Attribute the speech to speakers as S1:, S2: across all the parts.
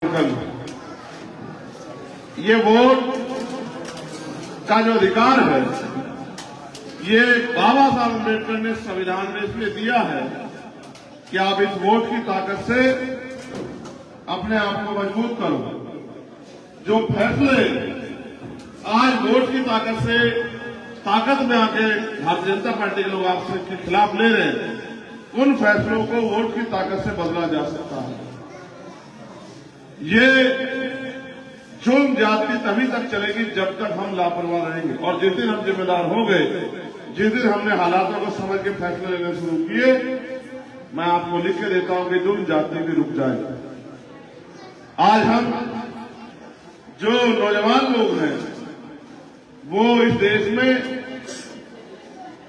S1: ये वोट का जो अधिकार है ये बाबा साहब अम्बेडकर ने संविधान में इसलिए दिया है कि आप इस वोट की ताकत से अपने आप को मजबूत करो। जो फैसले आज वोट की ताकत से ताकत में आके भारतीय जनता पार्टी के लोग आपसे खिलाफ ले रहे हैं, उन फैसलों को वोट की ताकत से बदला जा सकता है। ये जुल्म ज्यादती तभी तक चलेगी जब तक हम लापरवाह रहेंगे, और जिस दिन हम जिम्मेदार हो गए, जिस दिन हमने हालातों को समझ के फैसले लेने शुरू किए, मैं आपको लिख के देता हूं कि जुल्म ज्यादती भी रुक जाएगी। आज हम जो नौजवान लोग हैं वो इस देश में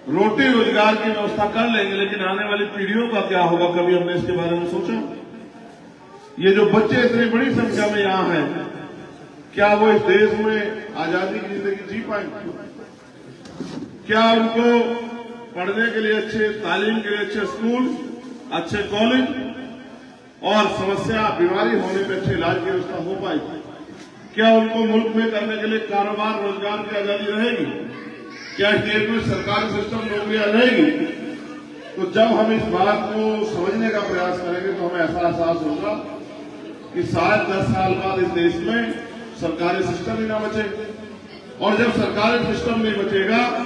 S1: रोटी रोजगार की व्यवस्था कर लेंगे, लेकिन आने वाली पीढ़ियों का क्या होगा, कभी हमने इसके बारे में सोचा? ये जो बच्चे इतनी बड़ी संख्या में यहां हैं, क्या वो इस देश में आजादी की जिंदगी जी पाएंगे? क्या उनको पढ़ने के लिए अच्छे तालीम के लिए अच्छे स्कूल, अच्छे कॉलेज और समस्या बीमारी होने पर अच्छे इलाज की व्यवस्था हो पाएगी? क्या उनको मुल्क में करने के लिए कारोबार रोजगार की आजादी रहेगी? क्या स्टेट में सरकारी सिस्टम नौकरियां रहेगी? तो जब हम इस बात को समझने का प्रयास करेंगे तो हमें ऐसा एहसास होगा कि शायद 10 साल बाद इस देश में सरकारी सिस्टम ही ना बचे, और जब सरकारी सिस्टम नहीं बचेगा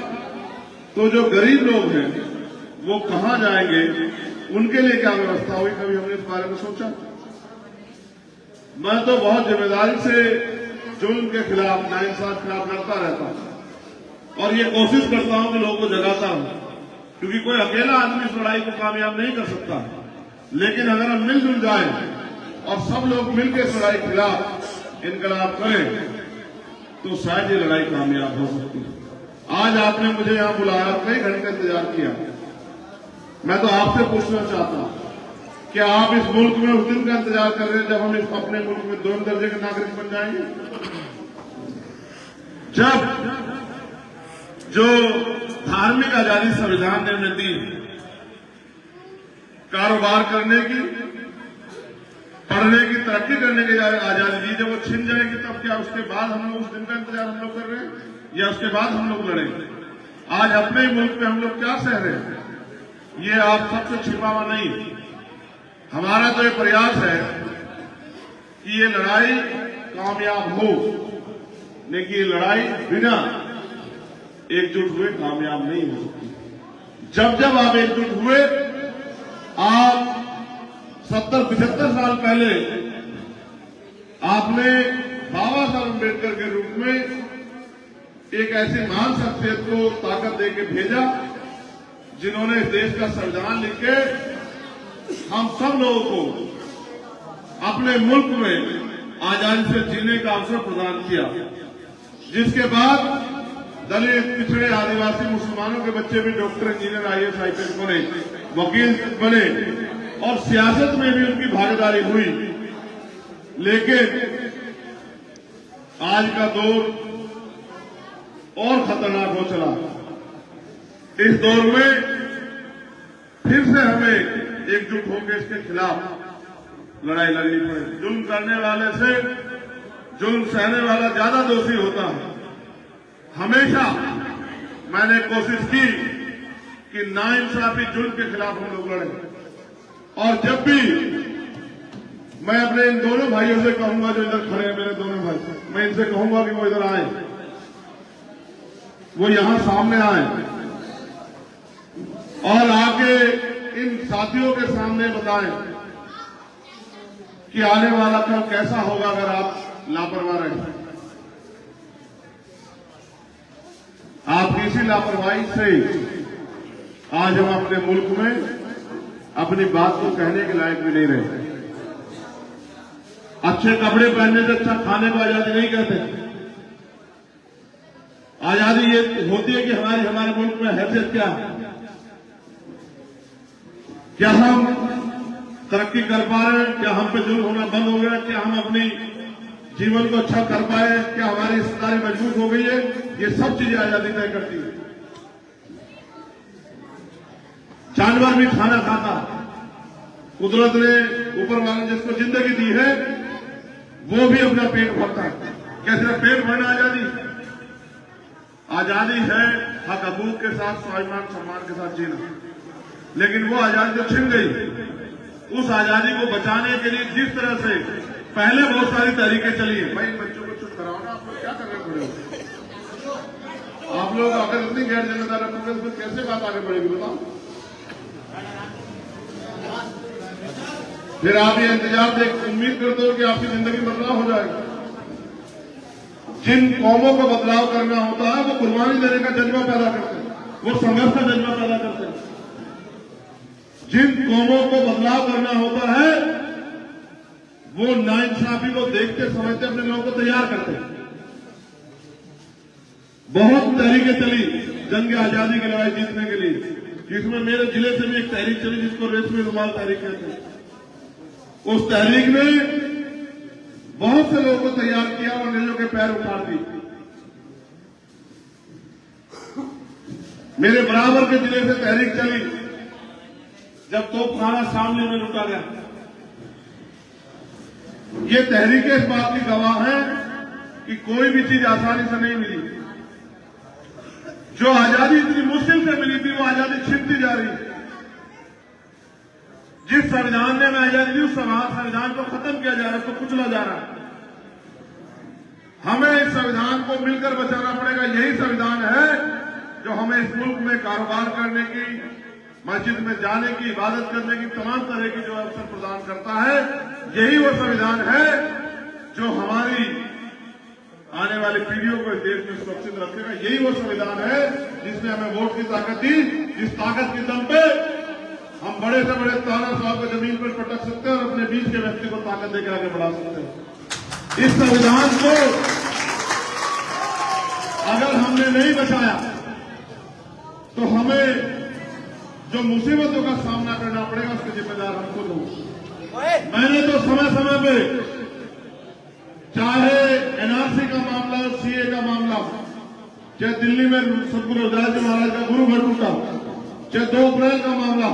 S1: तो जो गरीब लोग हैं वो कहां जाएंगे, उनके लिए क्या व्यवस्था होगी? कभी हमने इस बारे में सोचा? मैं तो बहुत जिम्मेदारी से जुल्म के खिलाफ, नाइंसाफ के खिलाफ लड़ता रहता हूं और ये कोशिश करता हूं कि लोगों को जगाता हूं, क्योंकि कोई अकेला आदमी इस लड़ाई को कामयाब नहीं कर सकता। लेकिन अगर हम मिलजुल जाएं और सब लोग मिलकर इस लड़ाई के खिलाफ इनकलाब करें तो शायद ये लड़ाई कामयाब हो सकती है। आज आपने मुझे यहां बुलाया, कई घंटे इंतजार किया। मैं तो आपसे पूछना चाहता हूं कि आप इस मुल्क में उस दिन का इंतजार कर रहे हैं जब हम इस अपने मुल्क में 2 दर्जे के नागरिक बन जाएंगे, जब जो धार्मिक आजादी संविधान ने हमें दी, कारोबार करने की, पढ़ने की, तरक्की करने की आजादी दी, जब वो छिन जाएगी तब क्या उसके बाद हम लोग उस दिन का इंतजार हम लोग कर रहे हैं, या उसके बाद हम लोग लड़ेंगे? आज अपने मुल्क में हम लोग क्या सह रहे हैं, ये आप सबसे छिपा हुआ नहीं। हमारा तो ये प्रयास है कि ये लड़ाई कामयाब हो, लेकिन ये लड़ाई बिना एकजुट हुए कामयाब नहीं हो सकती। जब जब आप एकजुट हुए, आप 70-75 साल पहले आपने बाबा साहब अम्बेडकर के रूप में एक ऐसी महान शख्सियत को ताकत देके भेजा जिन्होंने इस देश का संविधान लिख के हम सब लोगों को अपने मुल्क में आजादी से जीने का अवसर प्रदान किया, जिसके बाद दलित, पिछड़े, आदिवासी, मुसलमानों के बच्चे भी डॉक्टर, इंजीनियर, IAS, IPS बने, वकील बने और सियासत में भी उनकी भागीदारी हुई। लेकिन आज का दौर और खतरनाक हो चला। इस दौर में फिर से हमें एकजुट होकर इसके खिलाफ लड़ाई लड़नी पड़ेगी। जुल्म करने वाले से जुल्म सहने वाला ज्यादा दोषी होता है। हमेशा मैंने कोशिश की कि नाइंसाफी, जुल्म के खिलाफ हम लोग लड़ें, और जब भी मैं अपने इन दोनों भाइयों से कहूंगा, जो इधर खड़े हैं मेरे दोनों भाई, मैं इनसे कहूंगा कि वो इधर आए, वो यहां सामने आए और आके इन साथियों के सामने बताएं कि आने वाला कल कैसा होगा अगर आप लापरवाह रहे। आपकी इसी लापरवाही से आज हम अपने मुल्क में अपनी बात को कहने के लायक भी नहीं रहे। अच्छे कपड़े पहनने से अच्छा खाने को आजादी नहीं कहते। आजादी ये होती है कि हमारे मुल्क में हैसियत क्या है, क्या हम तरक्की कर पा रहे हैं, क्या हम पे जुल्म होना बंद हो गया, क्या हम अपनी जीवन को अच्छा कर पाए, क्या हमारी हिस्सेदारी मजबूत हो गई है। ये सब चीजें आजादी तय करती है। जानवर भी खाना खाता, कुदरत ने, ऊपर वाले जिसको जिंदगी दी है, वो भी अपना पेट भरता है। क्या सिर्फ पेट भरना आजादी? आजादी है हक हकूक के साथ स्वाभिमान सम्मान के साथ जीना, लेकिन वो आजादी जो छिन गई, उस आजादी को बचाने के लिए जिस तरह से पहले बहुत सारी तरीके चली है। भाई बच्चों को चुप कराओ ना, आप लोग क्या कर रहे हो? आप लोग अगर इतनी गैर जिम्मेदार रखोगे तो कैसे बात आगे बढ़ेगी बताओ? फिर आप ये इंतजार देख उम्मीद करते हो कि आपकी जिंदगी बदलाव हो जाएगा। जिन कौमों को बदलाव करना होता है वो कुर्बानी देने का जज्बा पैदा करते हैं, वो संघर्ष का जज्बा पैदा करते हैं। जिन कौमों को बदलाव करना होता है वो नाइंसाफी को देखते समझते अपने लोगों को तैयार करते हैं। बहुत तहरीकें चली जंग आजादी की लड़ाई जीतने के लिए, जिसमें मेरे जिले से भी एक तहरीक चली जिसको रेशमी रुमाल तहरीक कहते हैं। उस तहरीक ने बहुत से लोगों को तैयार किया और अंग्रेजों के पैर उखाड़ दिए। मेरे बराबर के जिले से तहरीक चली जब तोपखाना सामने में लुटा गया। ये तहरीकें इस बात की गवाह है कि कोई भी चीज आसानी से नहीं मिली। जो आजादी इतनी मुश्किल से मिली थी वो आजादी छिपती जा रही है। जिस संविधान ने हमें आजादी दी उस संविधान को खत्म किया जा रहा है, उसको कुचला जा रहा है। हमें इस संविधान को मिलकर बचाना पड़ेगा। यही संविधान है जो हमें इस मुल्क में कारोबार करने की, मस्जिद में जाने की, इबादत करने की तमाम तरह की जो अवसर प्रदान करता है। यही वो संविधान है जो हमारी आने वाली पीढ़ियों को इस देश में सुरक्षित रखेगा। यही वो संविधान है जिसने हमें वोट की ताकत दी, जिस ताकत के दम पे हम बड़े से बड़े ताना साहब को जमीन पर पटक सकते हैं और अपने बीच के व्यक्ति को ताकत देकर आगे बढ़ा सकते हैं। इस संविधान को अगर हमने नहीं बचाया तो हमें जो मुसीबतों का सामना करना पड़ेगा उसके जिम्मेदार हम खुद होंगे। मैंने तो समय समय पे चाहे एनआरसी का मामला हो, सीए का मामला हो, चाहे दिल्ली में सतगुरु रविदास जी महाराज का गुरु घर टूटा, चाहे 2 अप्रैल का मामला,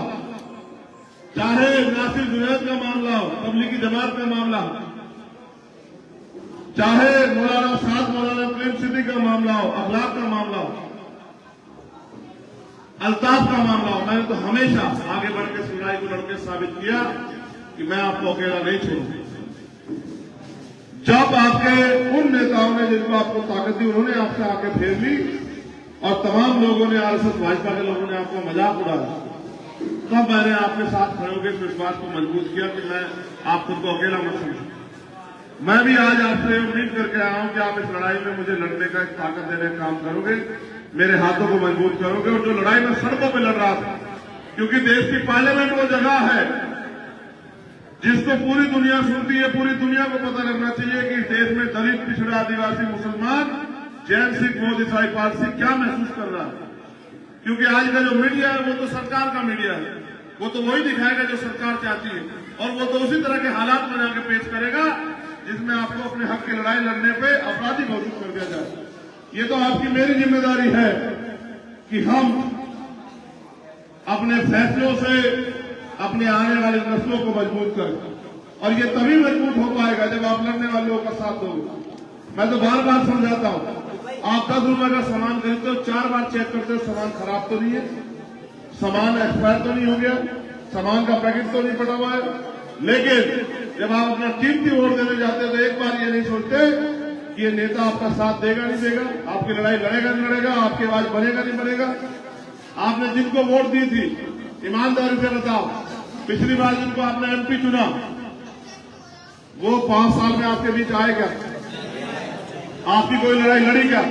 S1: चाहे नासिर जुनैद का मामला हो, तबलीगी जमात का मामला, चाहे मौलाना प्रेम सिद्दीक का मामला हो, अखलाक का मामला हो, अल्ताफ का मामला हो, मैंने तो हमेशा आगे बढ़ के सुनाई को लड़के साबित किया कि मैं आपको अकेला नहीं छोड़ूंगा। जब आपके उन नेताओं ने जिनको आपको ताकत दी उन्होंने आपसे आके फेर ली और तमाम लोगों ने आरएसएस भाजपा के लोगों ने आपका मजाक उड़ाया, तब मैंने आपके साथ खड़े होकर इस विश्वास को मजबूत किया कि मैं आप खुद को अकेला मत समझूं। मैं भी आज आपसे उम्मीद करके आया हूं कि आप इस लड़ाई में मुझे लड़ने का, ताकत देने का काम करोगे, मेरे हाथों को मजबूत करोगे। और जो लड़ाई में सड़कों पर लड़ रहा था, क्योंकि देश की पार्लियामेंट वो जगह है जिसको पूरी दुनिया सुनती है, पूरी दुनिया को पता लगना चाहिए कि इस देश में दलित, पिछड़ा, आदिवासी, मुसलमान, जैन, सिख, बौद्ध, ईसाई, पारसी क्या महसूस कर रहा है। क्योंकि आज का जो मीडिया है वो तो सरकार का मीडिया है, वो तो वही दिखाएगा जो सरकार चाहती है और वो तो उसी तरह के हालात बना के पेश करेगा जिसमें आपको अपने हक की लड़ाई लड़ने पे अपराधी घोषित कर दिया जाए। ये तो आपकी मेरी जिम्मेदारी है कि हम अपने फैसलों से अपने आने वाली नस्लों को मजबूत करें और ये तभी मजबूत हो पाएगा जब आप लड़ने वाले लोगों का साथ दोगे। मैं तो बार बार समझाता हूं, आप 10 रुपए का सामान खरीदते हो, 4 बार चेक करते हो सामान खराब तो नहीं है, सामान एक्सपायर तो नहीं हो गया, सामान का पैकेट तो नहीं फटा हुआ है। लेकिन जब आप अपना कीमती वोट देने जाते हैं तो एक बार ये नहीं सोचते कि ये नेता आपका साथ देगा नहीं देगा, आपकी लड़ाई लड़ेगा नहीं लड़ेगा, आपकी आवाज बनेगा नहीं बनेगा। आपने जिनको वोट दी थी ईमानदारी से बताओ, पिछली बार जिनको आपने एमपी चुना वो 5 साल में आपके बीच आए क्या? आपकी कोई लड़ाई लड़ी क्या?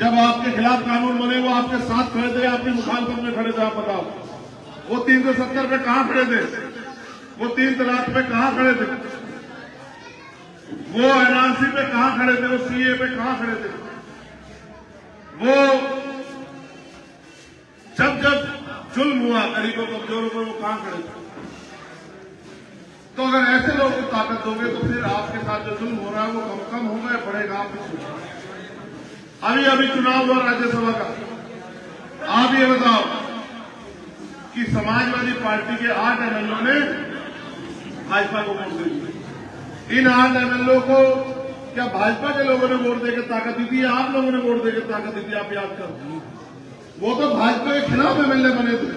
S1: जब आपके खिलाफ कानून बने वो आपके साथ खड़े थे, आपकी मुखालफत में खड़े थे? आप बताओ, वो 370 पे कहां खड़े थे? वो 3 तलाक पे कहां खड़े थे? वो एनआरसी पे कहां खड़े थे? वो सीए पे कहां खड़े थे? वो जब जुल्म हुआ गरीबों कमजोरों पर वो कहां खड़े थे? तो अगर ऐसे लोगों को ताकत दोगे तो फिर आपके साथ जो जुल्म हो रहा है वो कम होगा या बढ़ेगा? आप अभी चुनाव हुआ राज्यसभा का, आप ये बताओ कि समाजवादी पार्टी के 8 एमएलए ने भाजपा को वोट दे दिया। इन 8 MLA को क्या भाजपा के लोगों ने वोट देकर ताकत दी थी, आप लोगों ने वोट देकर ताकत दी थी? आप याद करो, वो तो भाजपा के खिलाफ MLA बने थे।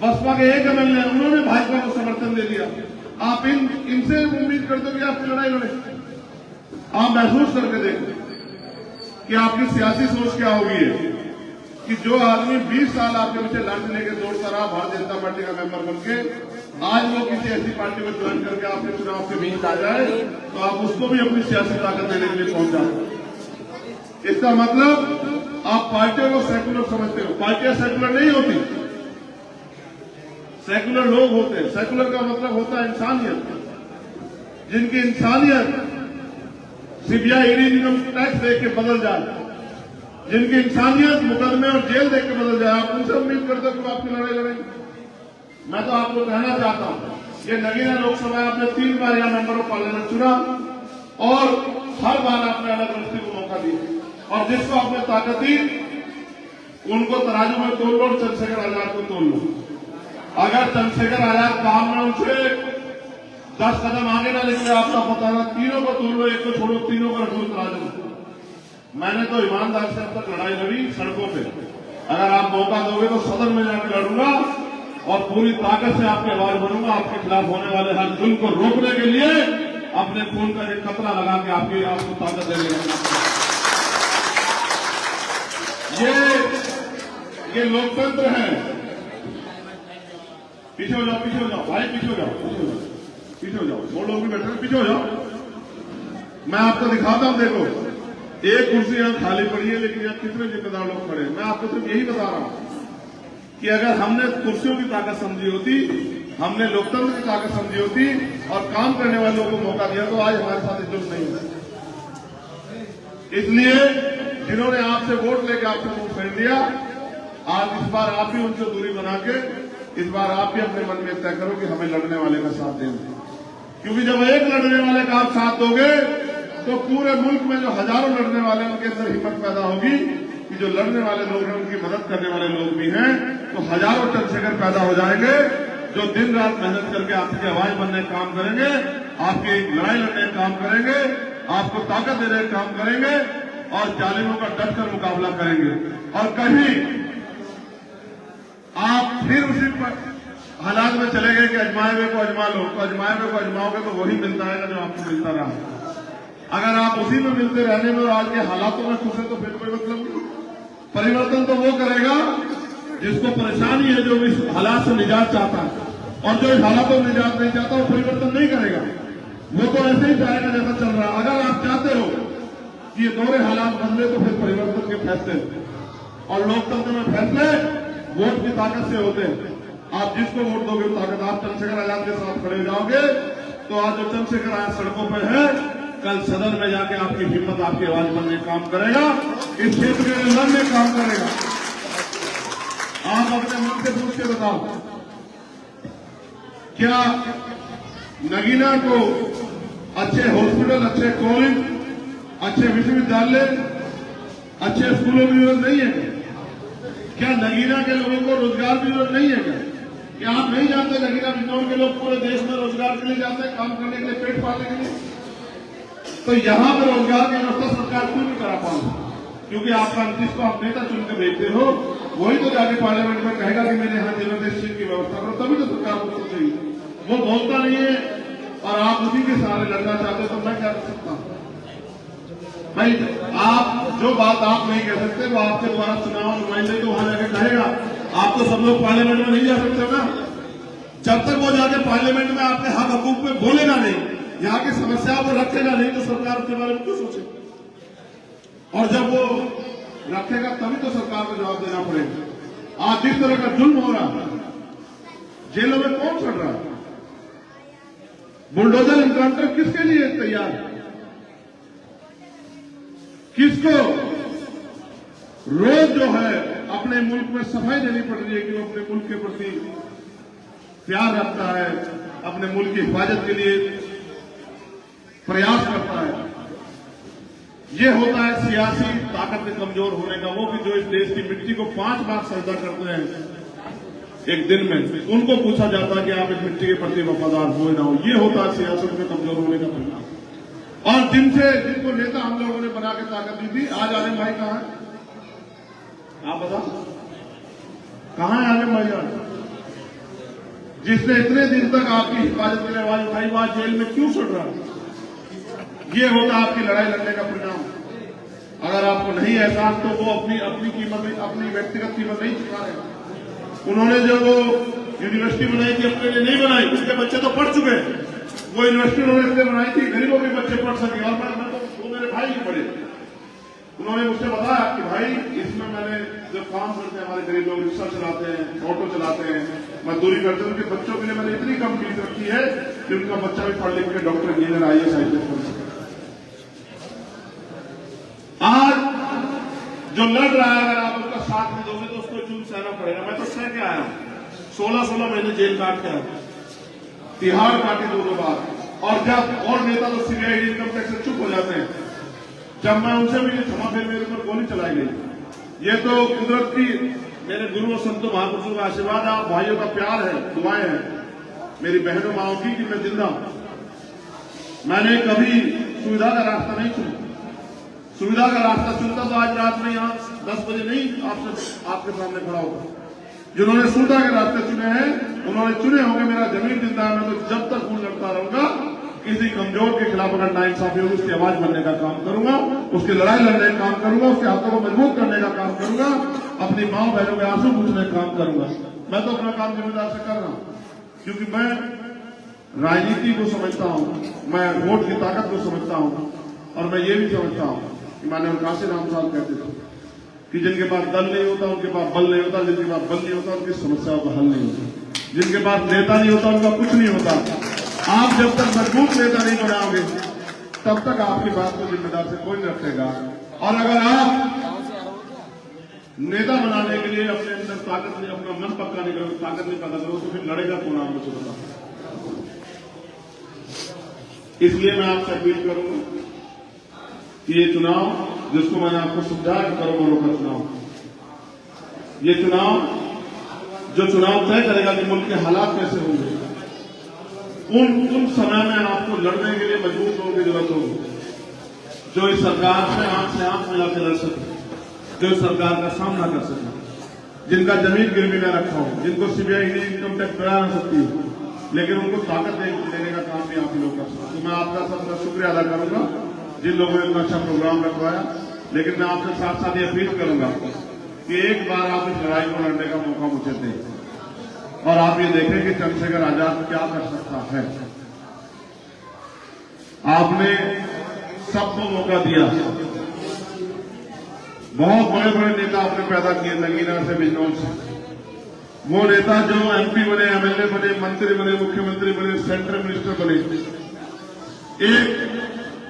S1: बसपा के एक MLA उन्होंने भाजपा को समर्थन दे दिया। आप इनसे उम्मीद करते हो कि आप लड़ाई लड़े? आप महसूस करके देखो कि आपकी सियासी सोच क्या होगी है कि जो आदमी 20 साल आपके पीछे लड़ लेके दौड़ता रहा भारतीय जनता पार्टी का मेंबर बनके, आज वो किसी ऐसी पार्टी में ज्वाइन करके आपके चुनाव के बीच आ जाए तो आप उसको भी अपनी सियासी ताकत देने के लिए पहुंच जाते। इसका मतलब आप पार्टियों को सेकुलर समझते हो। पार्टियां सेकुलर नहीं होती, सेकुलर लोग होते हैं। सेकुलर का मतलब होता है इंसानियत, जिनकी इंसानियत सीबीआई ईडी इनकम टैक्स देख के बदल जाए, जिनकी इंसानियत मुकदमे और जेल देख के बदल जाए। आप उनसे उम्मीद करते हो कि आपकी लड़ाई लड़ेंगे? मैं तो आपको कहना चाहता हूं, ये नगीना लोकसभा आपने 3 बार यहां मेंबर ऑफ पार्लियामेंट चुना और हर बार आपने अलग व्यक्ति को मौका दिया, और जिसको आपने ताकत दी उनको तराजू में तोल लो और चंद्रशेखर आजाद को तोल लो। अगर चंद्रशेखर आजाद काम में उनसे 10 कदम आगे ना निकले, आपका पता ना, तीनों को तोल लो, एक को छोड़ो, तीनों को रखो तराजू। मैंने तो ईमानदार से अब तक लड़ाई लड़ी सड़कों पे। अगर आप मौका दोगे तो सदन में जाकर लड़ूंगा और पूरी ताकत से आपकी आवाज बनूंगा। आपके खिलाफ होने वाले हर जुल्म को रोकने के लिए अपने खून का एक कतरा लगा के आपको ताकत देने लगा। ये लोकतंत्र है। पीछे हो जाओ, पीछे हो जाओ भाई, पीछे हो जाओ, पीछे हो जाओ, पीछे हो जाओ। वो लोग भी बैठे हैं, पीछे हो जाओ। मैं आपको दिखाता हूं, देखो एक कुर्सी यहां खाली पड़ी है, लेकिन यहां कितने जिम्मेदार लोग खड़े हैं। मैं आपको सिर्फ यही बता रहा हूं कि अगर हमने कुर्सियों की ताकत समझी होती, हमने लोकतंत्र की ताकत समझी होती और काम करने वालों को मौका दिया तो आज हमारे साथ जुल्म नहीं होता। इसलिए जिन्होंने आपसे वोट लेकर आपसे मुंह फेर दिया, आज इस बार आप भी उनसे दूरी बना के इस बार आप भी अपने मन में तय करो कि हमें लड़ने वाले का साथ देंगे। क्योंकि जब एक लड़ने वाले का आप साथ दोगे तो पूरे मुल्क में जो हजारों लड़ने वाले उनके अंदर हिम्मत पैदा होगी कि जो लड़ने वाले लोग हैं उनकी मदद करने वाले लोग भी हैं, तो हजारों चंद्रशेखर पैदा हो जाएंगे जो दिन रात मेहनत करके आपकी आवाज बनने का काम करेंगे, आपकी लड़ाई लड़ने का काम करेंगे, आपको ताकत देने का काम करेंगे और जालिमों का डटकर मुकाबला करेंगे। और कहीं आप फिर उसी हालात में चले गए कि अजमाए हुए को अजमा लो, तो अजमाए हुए को अजमाओगे तो वही मिलता है जो आपको मिलता रहा। अगर आप उसी में मिलते रहने में और आज के हालातों में खुश है तो फिर कोई मतलब नहीं। परिवर्तन तो वो करेगा जिसको परेशानी है, जो इस हालात से निजात चाहता है, और जो इस हालातों में निजात नहीं चाहता वो परिवर्तन नहीं करेगा। वो तो ऐसे ही जाएगा जैसा चल रहा है। अगर आप चाहते हो कि ये दोहरे हालात बदले तो फिर परिवर्तन के फैसले, और लोकतंत्र में फैसले वोट की ताकत से होते हैं। आप जिसको वोट दोगे ताकत, आप चंद्रशेखर आजाद के साथ खड़े हो जाओगे तो आज जो चंद्रशेखर आजाद सड़कों पर है, कल सदन में जाके आपकी हिम्मत, आपकी आवाज बनने का काम करेगा, इस क्षेत्र के लिए लड़ने का काम करेगा। आप अपने मन से पूछ के बताओ, क्या नगीना को अच्छे हॉस्पिटल, अच्छे कॉलेज, अच्छे विश्वविद्यालय, अच्छे स्कूलों की जरूरत नहीं है? क्या नगीना के लोगों को रोजगार की जरूरत नहीं है? क्या आप नहीं जानते नगीना बिजनौर के लोग पूरे देश में रोजगार के लिए जाते हैं, काम करने के लिए, पेट पालने के लिए? तो यहां पर रोजगार की व्यवस्था सरकार क्यों नहीं करा पाती? क्योंकि आपका जिसको आप नेता चुन के भेजते हो वही तो जाके पार्लियामेंट में कहेगा कि मेरे यहाँ जीवन की व्यवस्था करो, तभी तो सरकार को सोचेगी। वो बोलता नहीं है और आप उसी के सहारे लड़ना चाहते हो, तो मैं क्या कर सकता हूं भाई? आप जो बात आप नहीं कह सकते वो आपके द्वारा चुनाव नुमाइंदे तो वहां जाके कहेगा। आप तो सब लोग पार्लियामेंट में नहीं जा सकते ना। जब तक वो जाके पार्लियामेंट में आपके हक हकूक में बोलेगा नहीं, यहाँ की समस्याओं को रखेगा नहीं, तो सरकार उसके बारे में क्यों सोचे? और जब वो रखेगा तभी तो सरकार को जवाब देना पड़ेगा। आज जिस तरह का जुल्म हो रहा है, जेलों में कौन चढ़ रहा है? बुलडोजर इनकाउंटर किसके लिए तैयार है? किसको रोज जो है अपने मुल्क में सफाई देनी पड़ रही है कि वो अपने मुल्क के प्रति प्यार रखता है, अपने मुल्क की हिफाजत के लिए प्रयास करता है। ये होता है सियासी ताकत के कमजोर होने का। वो भी जो इस देश की मिट्टी को 5 बार सजदा करते हैं, एक दिन में उनको पूछा जाता कि आप इस मिट्टी के प्रति वफादार हो ना हो। ये होता है सियासत में कमजोर होने का परिणाम। और जिनको नेता हम लोगों ने बना के ताकत दी थी, आज आलम भाई कहाँ है? आप बताओ कहाँ है आलम भाई? जिसने इतने दिन तक आपकी हिफाजत के लिए आवाज उठाई, वह जेल में क्यों सड़ रहा है? ये होता आपकी लड़ाई लड़ने का परिणाम। अगर आपको नहीं एहसास तो वो अपनी कीमत, अपनी व्यक्तिगत कीमत नहीं चुका रहे। उन्होंने जो वो यूनिवर्सिटी बनाई थी अपने लिए नहीं बनाई, उसके बच्चे तो पढ़ चुके हैं। वो यूनिवर्सिटी उन्होंने इसलिए बनाई थी गरीबों के बच्चे पढ़ सके। और मैं तो वो मेरे भाई ही पढ़े। उन्होंने मुझसे बताया कि भाई इसमें मैंने जो काम करते हैं हमारे गरीब लोग, रिक्शा चलाते हैं, ऑटो चलाते हैं, मजदूरी करते हैं, उनके बच्चों के लिए मैंने इतनी कम फीस रखी है कि उनका बच्चा भी पढ़ लिख के डॉक्टर, इंजीनियर, IAS, IPS बन सके। आज जो लड़ रहा है, अगर आप उसका साथ नहीं दोगे तो उसको चून सहना पड़ेगा। मैं तो सह के आया हूं, 16 महीने जेल काट के आया, तिहाड़ काटी 2 बार। और जब और नेता तो CBI, इनकम टैक्स से चुप हो जाते हैं। जब मैं उनसे भी क्षमा, फिर मेरे ऊपर गोली चलाई गई। ये तो कुदरत की, मेरे गुरु और संतों महापुरुषों का आशीर्वाद, आप भाइयों का प्यार है, दुआएं हैं मेरी बहनों माओ की कि मैं जिंदा हूं। मैंने कभी सुविधा का रास्ता नहीं चुना। सुविधा का रास्ता चुनता तो आज रात में यहाँ 10 बजे नहीं आपके सामने खड़ा होता। जिन्होंने सुविधा के रास्ते चुने हैं, उन्होंने चुने होंगे मेरा जमीन जिंदा है। मैं तो जब तक खून लड़ता रहूंगा, किसी कमजोर के खिलाफ अगर नाइंसाफी होगी, उसकी आवाज बनने का काम करूंगा, उसकी लड़ाई लड़ने का काम करूंगा, उसके हाथों को मजबूत करने का काम करूंगा, अपनी माँ बहनों के आंसू पूछने का काम करूंगा। मैं तो अपना काम जिम्मेदार से कर रहा हूं, क्योंकि मैं राजनीति को समझता हूं, मैं वोट की ताकत को समझता हूं। और मैं ये भी समझता हूं कि माननीय काशीराम साहब कहते थे कि जिनके पास दल नहीं होता उनके पास बल नहीं होता, जिनके पास बल नहीं होता उनकी समस्याओं का हल नहीं होता, जिनके पास नेता नहीं होता उनका कुछ नहीं होता। आप जब तक मजबूत नेता नहीं बनाओगे, तब तक आपकी बात को जिम्मेदार से कोई नहीं रखेगा। और अगर आप नेता बनाने के लिए अपने अंदर ताकत नहीं, अपना मन पक्का नहीं करोगे, ताकत नहीं पैदा करोगे, तो फिर लड़ेगा कौन? आप मुझे बताओ। इसलिए मैं आपसे अपील करूंगा कि ये चुनाव, जिसको मैंने आपको समझाया कि करो बोलो का चुनाव, ये चुनाव जो चुनाव तय करेगा कि मुल्क के हालात कैसे होंगे, उन समय में आपको लड़ने के लिए मजबूत लोगों की जरूरत होगी, जो इस सरकार से आंख मिला के लड़ सके, जो इस सरकार का सामना कर सके, जिनका जमीन गिरवी न रखा हो, जिनको CBI इनकम टैक्स बढ़ा ना सकती हो, लेकिन उनको ताकत देने का काम भी आप लोग कर सकते। तो मैं आपका सबका शुक्रिया अदा करूंगा जिन लोगों ने इतना अच्छा प्रोग्राम रखवाया। लेकिन मैं आपसे साथ साथ ये अपील करूंगा कि एक बार आप इस लड़ाई को लड़ने का मौका मुझे दें और आप ये देखें कि चंद्रशेखर आजाद क्या कर सकता है। आपने सबको मौका दिया, बहुत बड़े बड़े नेता आपने पैदा किए, नगीना से बिजनौर से। वो नेता जो MP बने, MLA बने, मंत्री बने, मुख्यमंत्री बने, सेंट्रल मिनिस्टर बने, एक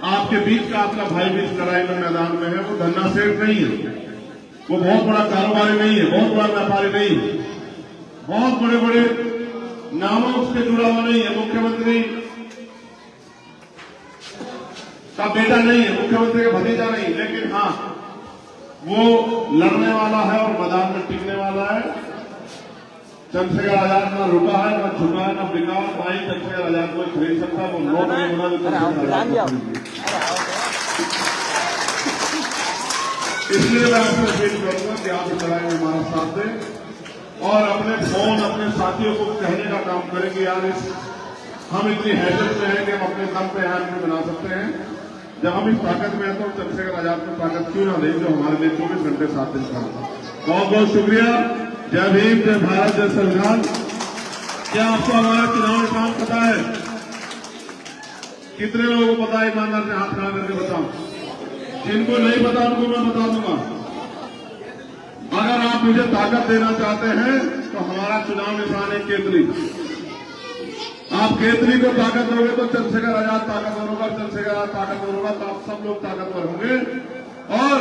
S1: आपके बीच का आपका भाई भी इस लड़ाई में मैदान में है। वो धन्ना सेठ नहीं है, वो बहुत बड़ा कारोबारी नहीं है, बहुत बड़ा व्यापारी नहीं है, बहुत बड़े बड़े नामों उसके जुड़ा हुआ नहीं है, मुख्यमंत्री का बेटा नहीं है, मुख्यमंत्री का भतीजा नहीं, लेकिन हाँ वो लड़ने वाला है और मैदान में टिकने वाला है। चंद्रशेखर आजाद ना रुका है, ना झुका है, ना बिका है। भाई चंद्रशेखर आजाद को खरीद सकता है, वो नोट नहीं होना जो चंद्रशेखर आजाद को। इसलिए मैं आपसे अपील करूंगा कि आप इस लड़ाई में हमारा साथ दें और अपने फोन, अपने साथियों को कहने का काम करें कि यार हम इतनी हैसियत में हैं कि हम अपने दम पे हाथ में बना सकते हैं। जब हम इस ताकत में हैं तो चंद्रशेखर आजाद को ताकत क्यों ना दें जो हमारे लिए 24 घंटे 7 दिन का। बहुत बहुत शुक्रिया। जय भीम, जय भारत, जय संविधान। क्या आपको हमारा चुनाव निशान पता है? कितने लोगों को पता है? ईमानदार से हाथ खड़ा करके बताओ। जिनको नहीं पता उनको मैं बता दूंगा। अगर आप मुझे ताकत देना चाहते हैं तो हमारा चुनाव निशान है केतली। आप केतली को ताकत दोगे तो चंद्रशेखर आजाद ताकतवर होगा, चंद्रशेखर आजाद ताकतवर होगा तो आप सब लोग ताकतवर होंगे और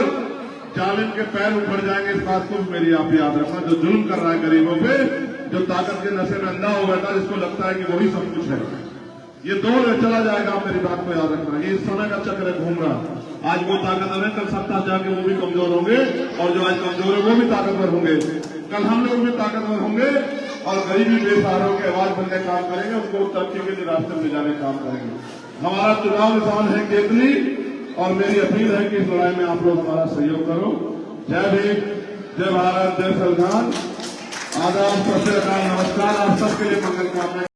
S1: जालिम के पैर उखड़ जाएंगे। इस बात को मेरी आप याद रखना। जो जुल्म कर रहा है गरीबों पे, जो ताकत के नशे में अंधा हो बैठा, जिसको लगता है कि वही सब कुछ है, ये दौर चला जाएगा। आप मेरी बात को याद रखना। ये समय का चक्र घूम रहा। आज वो ताकतवर है, कल सत्ता जाके वो भी कमजोर होंगे और जो आज कमजोर है वो भी ताकतवर होंगे। कल हम लोग भी ताकतवर होंगे और गरीबी बेसहारों के आवाज बनने का काम करेंगे, उनको तरक्की के लिए रास्ते में ले जाने का काम करेंगे। हमारा चुनाव निशान है केतली और मेरी अपील है कि इस लड़ाई में आप लोग हमारा सहयोग करो। जय भीम, जय भारत, जय संविधान, आदाब, सत श्री अकाल, नमस्कार। आप सबके लिए मंगल कामना।